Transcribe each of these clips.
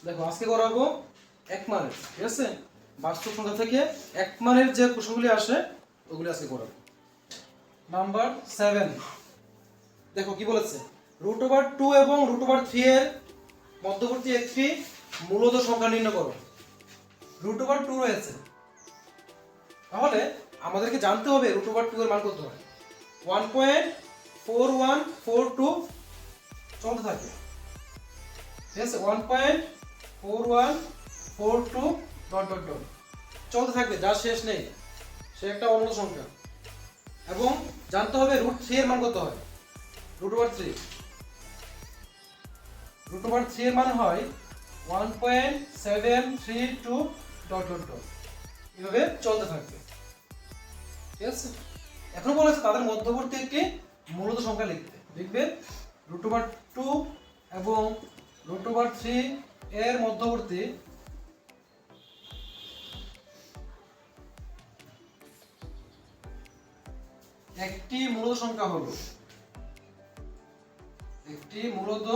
দেখো আজকে করাবো এক মানের, ঠিক আছে, বাস্তব সংখ্যা থেকে এক মানের যে প্রশ্নগুলি আসে ওগুলি আজকে করাবো। নাম্বার 7, দেখো কি বলেছে, √2 এবং √3 এর মধ্যবর্তী একটি মূলদ সংখ্যা নির্ণয় করো। √2 রয়েছে, তাহলে আমাদেরকে জানতে হবে √2 এর মান কত হয়। 1.4142 চলতে থাকে, ঠিক আছে, 1.4142 ডট ডট ডট চলতে থাকবে, যার শেষ নেই, সে একটা অমূলদ সংখ্যা। এবং জানতে হবে √3 এর মান কত হয়। √3 এর মান হয় 1.732 ডট ডট ডট, এভাবে চলতে থাকবে, ঠিক আছে। এখন বলেছে তাদের মধ্যবর্তী একটি মূলদ সংখ্যা লিখতে। লিখবে √2 এবং √3 এর মধ্যবর্তী একটি মূলদ সংখ্যা হলো, একটি মূলদ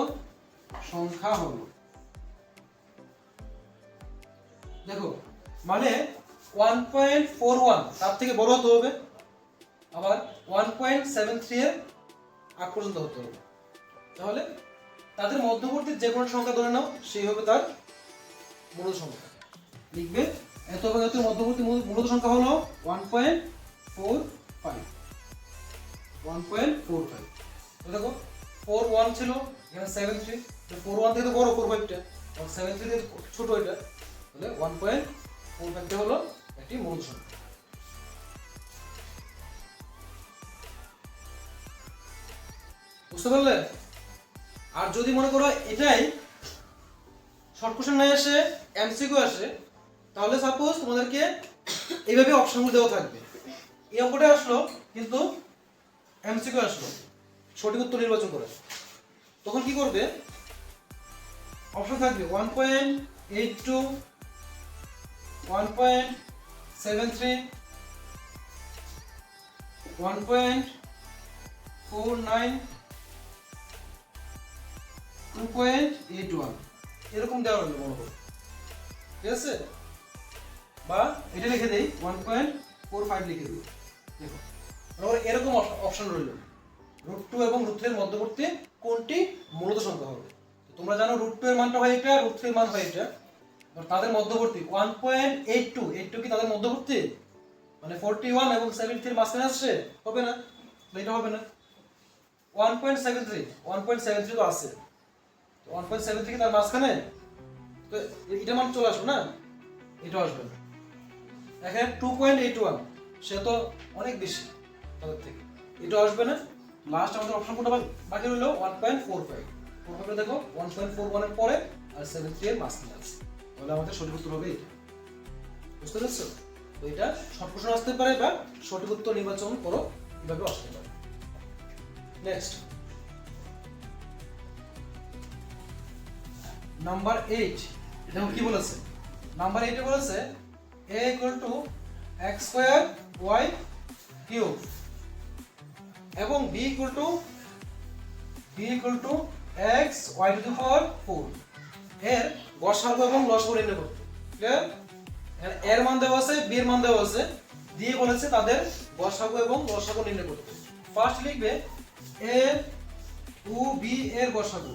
সংখ্যা হলো, দেখো মানে 1.41 তার থেকে বড় হতে হবে, আবার 1.73 এর আগ পর্যন্ত হতে হবে। তাহলে তাদের মধ্যবর্তী যে কোনো সংখ্যা ধরে নাও, সেই হবে তার মূলদ সংখ্যা। লিখবে এত এবং এত মধ্যবর্তী মূলদ সংখ্যা হলো 1.45। দেখো 41 ছিল, এখানে 73, 41 থেকে তো বড় 45 টা, আর 73 থেকে ছোট এটা, তাহলে 1.45 টা হলো একটি মূলদ সংখ্যা। বুঝতে পারলে? আর যদি মনে করো এটাই শর্ট কোশ্চেন না এসে এমসিকিউ আসে, তাহলে সাপোজ তোমাদেরকে এইভাবে অপশনগুলো দেওয়া থাকবে, এই অঙ্কটা আসলো কিন্তু এমসিকিউ আসলো, সঠিক উত্তর নির্বাচন করে, তখন কি করবে, অপশন থাকবে 1.82, 1.73, 1.49, 2.81 এরকম দেওয়া রইল মনে করো, ঠিক আছে। বা এটা লিখে দেই 1.45 লিখে দিই। দেখো এরকম অপশন রইল, √2 এবং √3 এর মধ্যবর্তী কোনটি মূলদ সংখ্যা হবে। তোমরা জানো √2 এর মানটা হয় এটা, √3 এর মান হয় এটা, তাদের মধ্যবর্তী 1.82 কি তাদের মধ্যবর্তী, মানে 41 এবং 73 এর মাঝখানে আসছে, হবে না, এটা হবে না। 1.73 তো আছে, 1.73 তার মাঝখানে, তো এটা মান চলে আসবে না, এটা আসবে না। এখানে 2.81 সে তো অনেক বেশি তাদের থেকে, এটা আসবে না। লাস্ট আমাদের অপশন কোনটা বাকি রইল 1.45। দেখো 1.41 এর পরে আর 73 এর মাঝখানে আছে, তাহলে আমাদের সঠিক উত্তর হবে এটা। বুঝতে পারছো? তো এটা শর্ট কোশ্চেন আসতে পারে বা সঠিক উত্তর নির্বাচন করো, এভাবে আসতে পারে। নেক্সট নাম্বার 8, দেখো কি বলেছে, নাম্বার 8 এ বলেছে a = x²y³ এবং b = xy⁴ এর গসাগু এবং লসাগু নির্ণয় করতে। ক্লিয়ার? এখানে এর মান দেওয়া আছে, b এর মান দেওয়া আছে, দিয়ে বলেছে তাদের গসাগু এবং লসাগু নির্ণয় করতে। ফার্স্ট লিখবে a ও b এর গসাগু,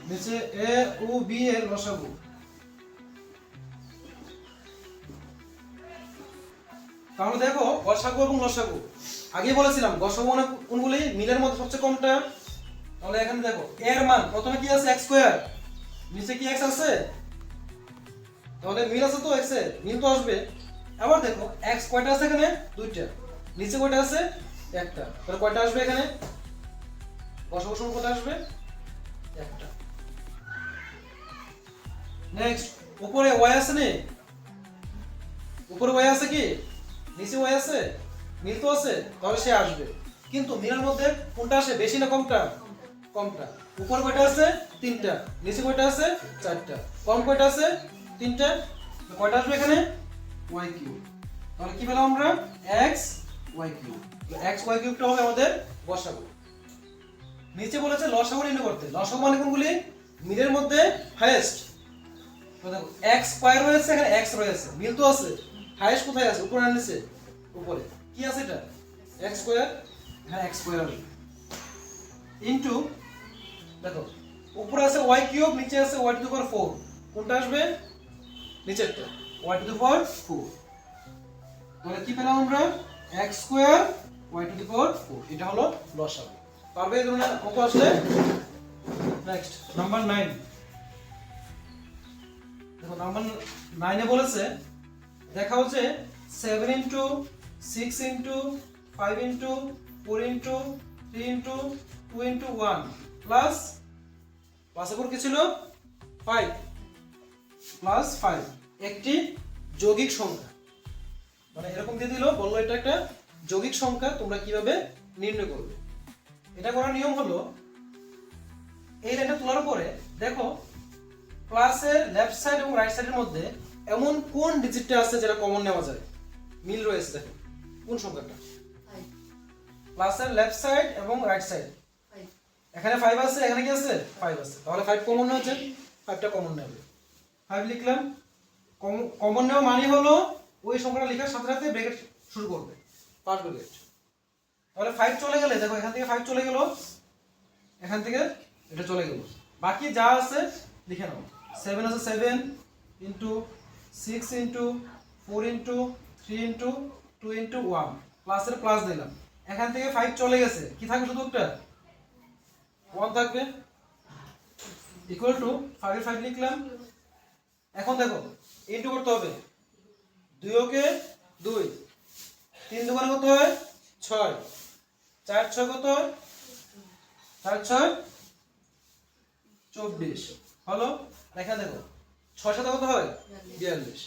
নিচে a ও b এর লসাগু। তাহলে দেখো গসাগু এবং লসাগু আগে বলেছিলাম, গসাগু মানে কোনগুলি, মিলের মধ্যে সবচেয়ে কমটা। তাহলে এখানে দেখো এর মান প্রথমে কি আছে, x², নিচে কি x আছে, তাহলে মিল আছে তো x এর, মিল তো আসবে। আবার দেখো x কয়টা আছে এখানে, দুইটা, নিচে কয়টা আছে, একটা, তাহলে কয়টা আসবে এখানে, গসাগু সমান কত আসবে, একটা। নেক্সট উপরে y আছে নে, উপরে y আছে কি, নিচে y আছে, মিল তো আছে, তাহলে সে আসবে। কিন্তু মিলের মধ্যে কোনটা আসে বেশি না কমটা, কমটা। উপরে কয়টা আছে, তিনটা, নিচে কয়টা আছে, চারটা, কম কয়টা আছে, তিনটা, কয়টা আসবে এখানে, y³। তাহলে কি পেলাম আমরা, xy³। xy³ টা হবে আমাদের গসাগু। নিচে বলেছে লসাগু নির্ণয় করতে। লসাগু মানে কোনগুলি? মিলের মধ্যে হাইয়েস্ট। তো দেখো x স্কয়ার রয়েছে, এখানে x রয়েছে, মিল তো আছে। হাইয়েস্ট কোথায় আছে? উপরে না নিচে? উপরে। কি আছে এটা? x স্কয়ার, এখানে x স্কয়ার ইনটু, দেখো উপরে আছে y কিউব, নিচে আছে y টু দি পাওয়ার 4। কোনটা আসবে? নিচেরটা, y টু দি পাওয়ার 4। তাহলে কি পেলাম আমরা? x square y to the power 4। এটা হলো লসাগু। পারবে এই ধরনের অঙ্ক আসলে? Next number 9। দেখো নাম্বার 9 এ বলেছে দেখাও যে 7 into 6 into 5 into 4 into 3 into 2 into 1 plus উপর কি ছিল? 5 প্লাস 5 একটি যৌগিক সংখ্যা। মানে এরকম দিয়ে দিল, বললো এটা একটা যৌগিক সংখ্যা, তোমরা কিভাবে নির্ণয় করবে। এটা করার নিয়ম হলো, এই লাইনটা তোলার পরে দেখো প্লাসের লেফট সাইড এবং রাইট সাইডের মধ্যে এমন কোন ডিজিটটা আছে যেটা কমন নেওয়া যায়, মিল রয়েছে। দেখো কোন সংখ্যাটা? প্লাসের লেফট সাইড এবং রাইট সাইড, এখানে 5 আছে, এখানে কি আছে? 5 আছে। তাহলে 5 কমন নেওয়া যায়, 5টা কমন নেবে। 5 লিখলাম। কমন নেওয়া মানে হলো ওই সংখ্যাটা লেখার সাথে সাথে ব্র্যাকেট শুরু করবে, ফার্স্ট ব্র্যাকেট। তাহলে 5 চলে গেলে দেখো এখান থেকে 5 চলে গেল, এখান থেকে এটা চলে গেল, বাকি যা আছে লিখে নাও। 7 আছে 7 into 6 into 4 into 3 into 2 into 1 প্লাসের প্লাস দিলাম। এখান থেকে 5 চলে গেছে, কি থাকবে? শুধু একটা 1 থাকবে। ইকুয়াল টু 5 এর 5 লিখলাম। এখন দেখো ইনটু করতে হবে, 2 ওকে 2, 3 দুগুণে কত হয়? 6, 4 6 কত হয়? 4 6 24 হলো। এখানে দেখো 6 সাথে কত হয়? 42।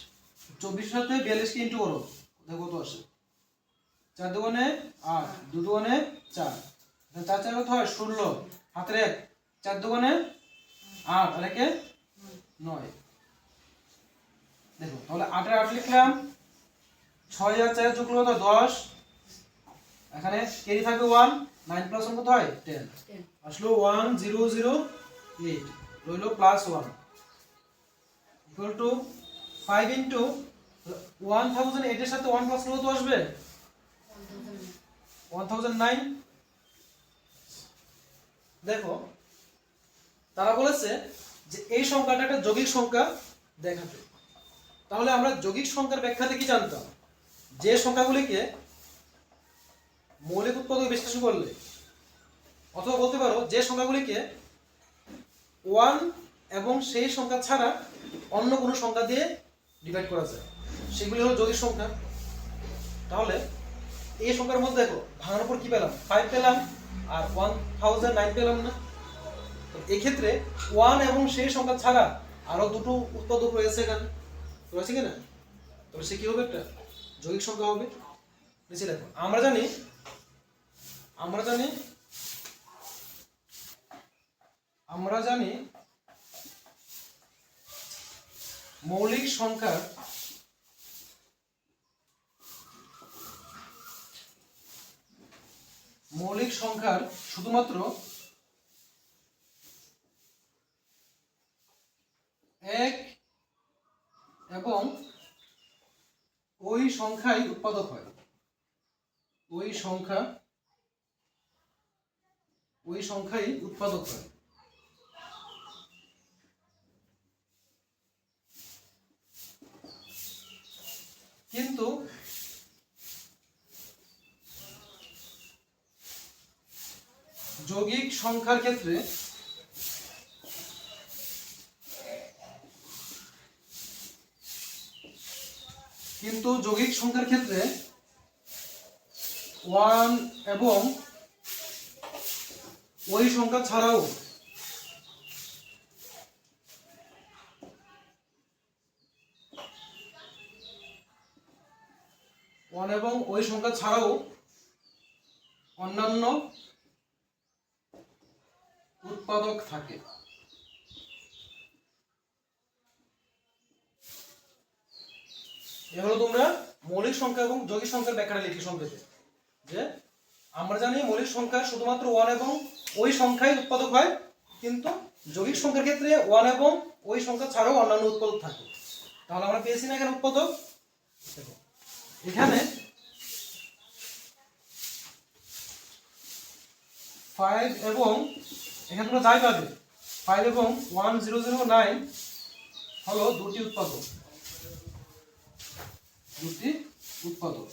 24 সাথে 42 কে ইনটু করো, দেখো কত আসে? 4 দুগুণে 8, 2 দুগুণে 4, 4 4 কত হয়? 16, হাতের 1, 4 দুগুণে 8 আর একে 9। দেখো তাহলে 8 এর 8 লিখলাম, 6 আর 4 যোগ করলে কত? 10, এখানে কেরি থাকবে 1, 9 প্লাস 1 কত হয়? 10 আসলো 1008 রইলো প্লাস 1 ইকুয়াল টু 5 ইনটু 1008 এর সাথে 1 প্লাস করলে কত আসবে? 1009। দেখো তারা বলেছে যে এই সংখ্যাটা একটা যৌগিক সংখ্যা দেখাতে। তাহলে আমরা যৌগিক সংখ্যার ব্যাখ্যাতে কি জানতাম? যে সংখ্যাগুলিকে মৌলিক উৎপাদক বিশ্লেষণ করলে, অথবা বলতে পারো যে সংখ্যাগুলিকে 1 এবং সেই সংখ্যা ছাড়া অন্য কোনো সংখ্যা দিয়ে ডিভাইড করা যায়, সেগুলি হলো যৌগিক সংখ্যা। তাহলে এই সংখ্যার মধ্যে দেখো ভাঙানোর পর কি পেলাম? 5 পেলাম আর 1009 পেলাম না? এই ক্ষেত্রে 1 এবং সেই সংখ্যা ছাড়া আরো দুটো উৎপাদক রয়েছে, এখানে রয়েছে কিনা? তবে সে কি হবে? একটা যৌগিক সংখ্যা হবে। নিচে দেখো আমরা জানি মৌলিক সংখ্যার শুধুমাত্র এক এবং ওই সংখ্যাই উৎপাদক হয়। ওই সংখ্যাই উৎপাদক হয়। কিন্তু যৌগিক সংখ্যার ক্ষেত্রে ওয়ান এবং ওই সংখ্যা ছাড়াও অন্যান্য উৎপাদক থাকে। এগুলো তোমরা মৌলিক সংখ্যা এবং যৌগিক সংখ্যার ব্যাখ্যাটা লিখি সংক্ষেপে। যে আমরা জানি মৌলিক সংখ্যা শুধুমাত্র 1 এবং ওই সংখ্যায় উৎপাদক হয়, কিন্তু যৌগিক সংখ্যার ক্ষেত্রে 1 এবং ওই সংখ্যা ছাড়াও অন্যান্য উৎপাদক থাকে। তাহলে আমরা পেয়েছি না এখানে উৎপাদক। দেখো এখানে 5 এবং এখানে তোমরা যাই পাবে 5 এবং 1009 হলো দুটি উৎপাদক, দুটি উৎপাদক।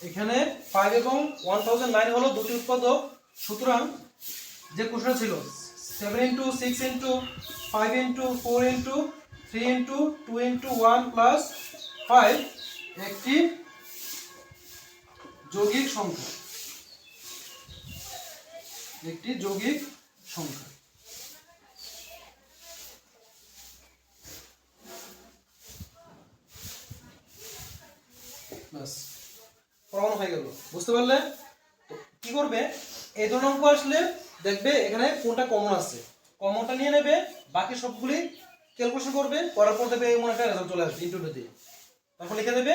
এখানে 5 এবং 1009 হলো দুটি উৎপাদক। সুতরাং যে কোশ্চেন ছিল 7 into 6 into 5 into 4 into 3 into 2 into 1 plus 5 একটি যৌগিক সংখ্যা, একটি যৌগিক সংখ্যা। বাস প্রমাণ হয়ে গেল, বুঝতে পারলে? তো কি করবে, এই ধরনের অঙ্ক আসলে দেখবে এখানে কোনটা কমন আছে, কমনটা নিয়ে নেবে, বাকি সবগুলি ক্যালকুলেশন করবে, করার পর দেবে এমন একটা রেজাল্ট চলে আসবে ইনটু দিয়ে। তারপর লিখে দেবে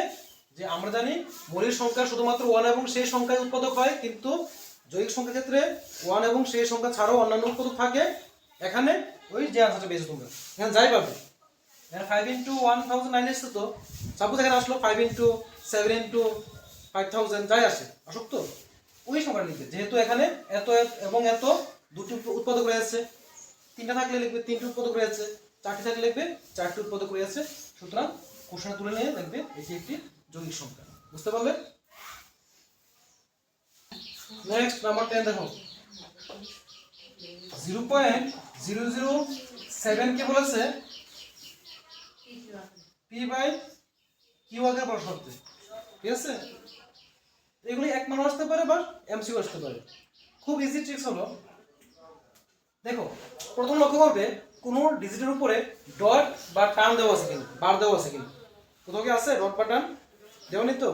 যে আমরা জানি মৌলিক সংখ্যা শুধুমাত্র 1 এবং সেই সংখ্যায় উৎপাদক হয়, কিন্তু যৌগিক সংখ্যার ক্ষেত্রে 1 এবং সেই সংখ্যা ছাড়াও অন্যান্য উৎপাদক থাকে। এখানে ওই যে আনসারটা পেয়েছো তোমরা এখানে যাই পাবে, এখানে 5 ইন্টু 1009 এসছে, তো সাপোজ এখানে আসলো 5 ইন্টু 7 ইন্টু 5000 যাই আসে আসুক, তো ওই সংখ্যাটা লিখবে। যেহেতু এখানে এত এবং এত দুটি উৎপাদক রয়েছে, তিনটা থাকলে লিখবে তিনটি উৎপাদক রয়েছে, চারটি থাকলে লিখবে চারটি উৎপাদক রয়েছে। সুতরাং কোশ্চেন তুলে নিয়ে দেখবে এটি একটি যৌগিক সংখ্যা। বুঝতে পারলে? নেক্সট নাম্বার 10 দেখো, 0.007 কে বলেছে পি বাই কিউ আকারে প্রকাশ করতে। ঠিক আছে, এগুলি এক মান আসতে পারে বা এমসিকিউ আসতে পারে। খুব ইজি ট্রিক্স হলো, দেখো প্রথম লক্ষ্য করবে কোনো ডিজিটের উপরে ডট বা টান দেওয়া আছে কিনা, বার দেওয়া আছে কিনা। কোথাও কি আছে ডট বা টান দেওয়া নেই? তো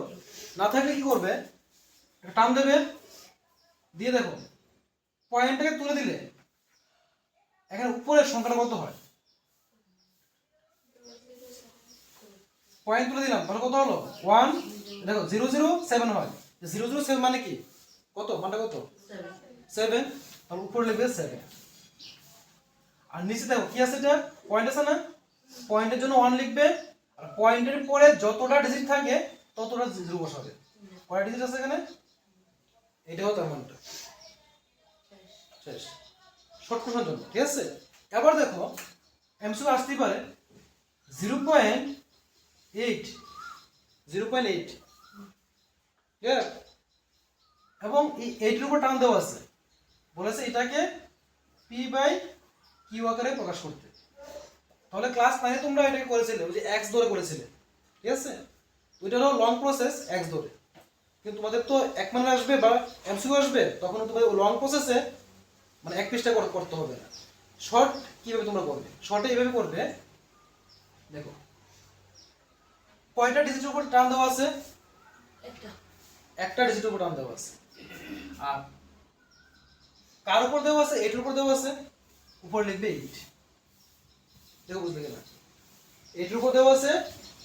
না থাকলে কি করবে, টান দেবে, দিয়ে দেখো পয়েন্টটাকে তুলে দিলে এখানে উপরের সংখ্যাটা কত হয়, পয়েন্ট তুলে দিলাম, তাহলে কত হলো 1। দেখো 007 হয়, 007 মানে কি, কত মানটা কত 7, তাহলে উপরে লিখবে 7। আর নিচে দেখো কি আছে, এটা পয়েন্ট আছে না, পয়েন্টের জন্য 1 লিখবে, আর পয়েন্টের পরে যতটা ডিজিট থাকে ততটা 0 বসাবে। কয়টা ডিজিট আছে এখানে, এটাও তার মানটা শেষ, শর্ট কোশ্চেন জন্য। ঠিক আছে, এবার দেখো এমসিকিউ আসতেই পারে 0.8 ক্লিয়ার, এবং এই 8 এর উপর টান দেওয়া আছে, বলেছে এটাকে পি বাই কিউ আকারে প্রকাশ করতে। তাহলে ক্লাস 9 তোমরা এটাকে করেছিলে, ওই যে x ধরে করেছিলে। ঠিক আছে, ওইটা হলো লং প্রসেস x ধরে, কিন্তু তোমাদের তো এক মানে আসবে বা এমসিকিউ আসবে, তখন তোমাদের লং প্রসেসে মানে এক পৃষ্ঠা করতে হবে না। শর্ট কিভাবে তোমরা করবে, শর্টে এইভাবে করবে। দেখো কয়টা ডিজিটের উপর টান দেওয়া আছে, একটা ডিজিটের উপর টান দেওয়া আছে। আর কার উপর দেওয়া আছে, 8 এর উপর দেওয়া আছে, উপরে লিখবে 8। দেখো বুঝলে কিনা, 8 এর উপর দেওয়া আছে,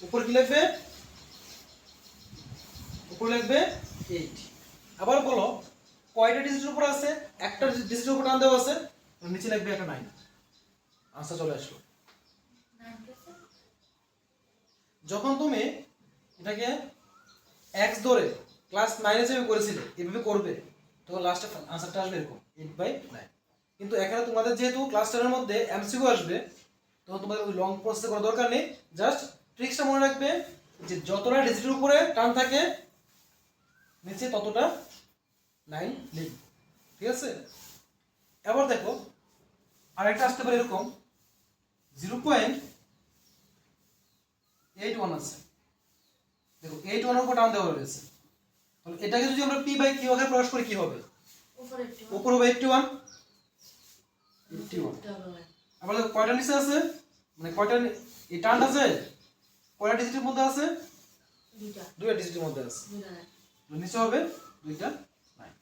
উপর কি লিখবে, উপর লিখবে 8। আবার বলো কয়টা ডিজিটের উপর আছে, একটা ডিজিটের উপর টান দেওয়া আছে, নিচে লিখবে একটা 9। আনসার চলে আসলো। যখন তুমি এটাকে x ধরে ক্লাস 9 এ যেভাবে করেছিলে এভাবে করবে, তখন লাস্টে আনসারটা আসবে এরকম 8/9। কিন্তু এখানে তোমাদের যেহেতু ক্লাস 10 এর মধ্যে এমসিকিউ আসবে, তখন তোমাদের ওই লং প্রসেস করার দরকার নেই। জাস্ট ট্রিক্সটা মনে রাখবে যে যতটা ডিজিটের উপরে টান থাকে নিচে ততটা 9 লিখবে। ঠিক আছে, এবার দেখো আরেকটা আসতে পারে এরকম 0.81 আছে। দেখো 81 এর উপর টান দেওয়া রয়েছে, তাহলে এটাকে যদি আমরা পি বাই কিউ আকারে প্রকাশ করি কি হবে, উপর হবে 81। আবার দেখো কয়টা নিচে আছে, মানে কয়টা এই টানটা আছে কয়টা ডিজিটের মধ্যে আছে, দুইটা ডিজিটের মধ্যে আছে, নিচে হবে 2টা 9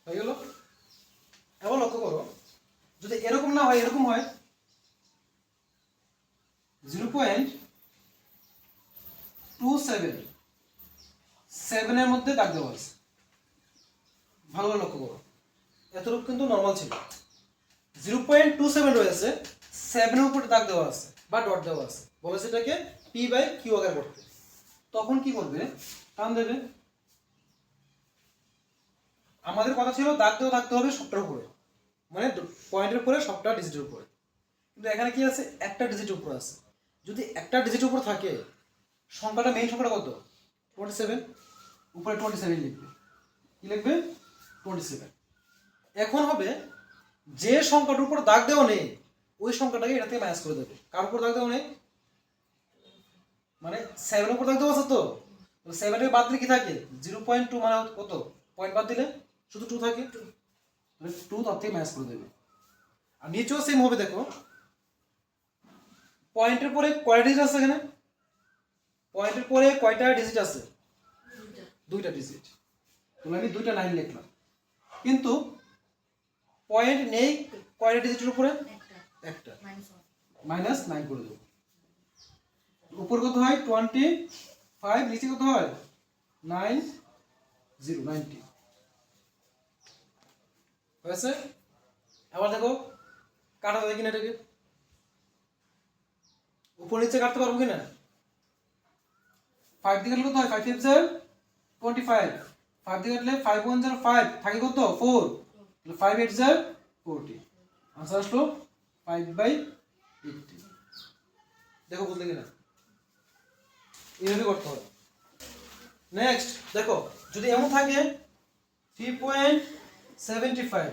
হয়ে গেল। এবার লক্ষ্য করো যদি এরকম না হয়, এরকম হয় 0.27 7 এর মধ্যে দাগ দেওয়া আছে, ভালো করে লক্ষ্য করো। এতটুকু কিন্তু নর্মাল ছিল। 0.27 রয়েছে, 7 এর উপরে দাগ দেওয়া আছে বা ডট দেওয়া আছে, বলেছে এটাকে পি বাই কিউ আকারে করতে। তখন কি করবে, টান দেবে। আমাদের কথা ছিল দাগ দেওয়া থাকতে হবে সবটার উপরে, মানে পয়েন্টের উপরে সবটা ডিজিটের উপরে, কিন্তু এখানে কি আছে, একটা ডিজিটের উপরে আছে। যদি একটা ডিজিটের উপর থাকে, সংখ্যাটা মেইন সংখ্যাটা কত, 27, উপরে 27 লিখবে। কি লিখবে, 27। এখন হবে যে সংখ্যাটার উপর দাগ দেওয়া নেই ওই সংখ্যাটাকে এটা থেকে মাইনাস করে দেবে। কার উপর দাগ দেওয়া নেই, মানে 7 এর উপর দাগ দেওয়া আছে, তো 7 এর বাদ দিলে কি থাকে, 0.2, মানে কত, পয়েন্ট বাদ দিলে শুধু 2 থাকে, 2 তার থেকে মাইনাস করে দেবে। আর নিচেও সেম হবে, দেখো পয়েন্টের পরে কয়টা ডিজিট আছে এখানে, পয়েন্টের পরে কয়টা ডিজিট আছে, দুইটা ডিজিট, তাহলে আমি দুইটা লাইন লিখলাম। কিন্তু পয়েন্ট নেই কয়টা ডিজিটের উপরে, একটা, -9 করে দেবো। উপর কত হয় 25, নিচে কত হয় 90 হয়েছে। আবার দেখো কাটা যায় কিনা এটাকে, উপর নিচে কাটতে পারবো কিনা, 5 দিয়ে কাটলে কত হয়, 5 5 25, 5 দিয়ে কাটলে 5 1 0 5 থাকে কত 4, 5 8 0 40, আনসার আসলো 5/80। দেখো বুঝলে কিনা, এইভাবে করতে হবে। নেক্সট দেখো, যদি এমন থাকে 3.75,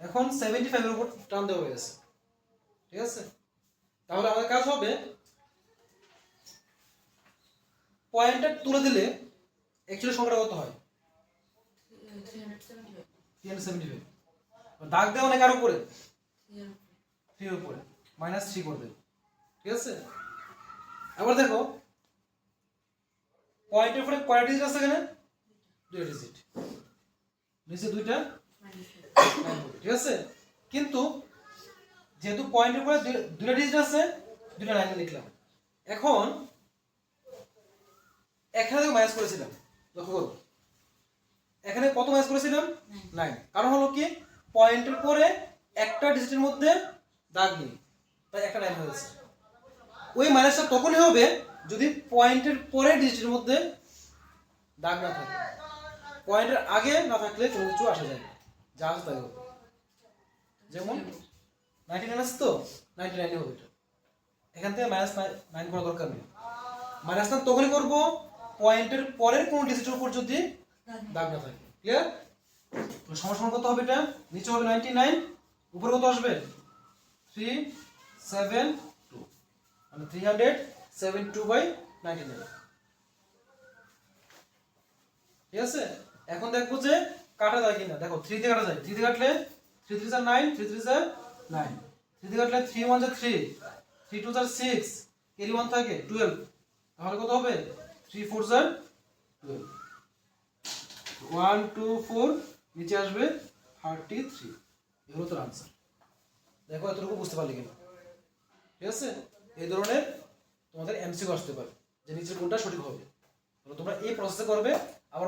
এখন 75 এর উপর টান দেওয়া হয়ে গেছে, ঠিক আছে। তাহলে আমাদের কাজ হবে পয়েন্টটা তুলে দিলে অ্যাকচুয়ালি সংখ্যাটা কত হয়, 375। দাগ দেওয়া অনেক কার উপরে, 3 এর উপরে, -3 করবে, ঠিক আছে। আবার দেখো পয়েন্টের উপরে কয়টা ডিজিট আছে এখানে, 2 ডিজিট, নিচে দুইটা, ঠিক আছে। কিন্তু যেহেতু পয়েন্টের উপরে দুইটা ডিজিট আছে, দুইটা লাইন লিখলাম। এখন এখানে থেকে মাইনাস করেছিলাম, লক্ষ্য করো এখানে কত মাইনাস করেছিলাম, 9, কারণ হলো কি পয়েন্টের পরে একটা ডিজিটের মধ্যে দাগ নেই, তাই একটা লাইন হয়েছে। ওই মাইনাসটা তখনই হবে যদি পয়েন্টের পরে ডিজিটের মধ্যে দাগ না থাকে, পয়েন্টের আগে না থাকলে কোনো কিছু আসা যায় না, যা আছে তাই হবে। যেমন 99 আছে, তো 99 হবে এটা, এখান থেকে -9 করা দরকার নেই। -9 তখনই করবো পয়েন্টের পরের কোনো ডিজিটের উপর যদি দাগ না থাকে, ক্লিয়ার। তো সমস্যা কত হবে, এটা নিচে হবে 99, উপরে কত আসবে 372, মানে 372/99, ঠিক আছে। এখন দেখবো যে কাটা যায় কিনা, দেখো 3 দিয়ে কাটা যায়, 3 দিয়ে কাটলে 3 3 are 9, 3 3 are 9, 3 দিয়ে কাটলে 3 1 are 3, 3 2 are 6, ক্যারি 1 থাকে 12, তাহলে কত হবে 3 4 are 12, 1 2 4 নিচে আসবে 33, এই হলো তোর আনসার। দেখো এতটুকু বুঝতে পারলে কিনা, ঠিক আছে। এই ধরনের তোমাদের এমসিকিউ আসতে পারে যে নিচের কোনটা সঠিক হবে, তোমরা এই প্রসেসে করবে।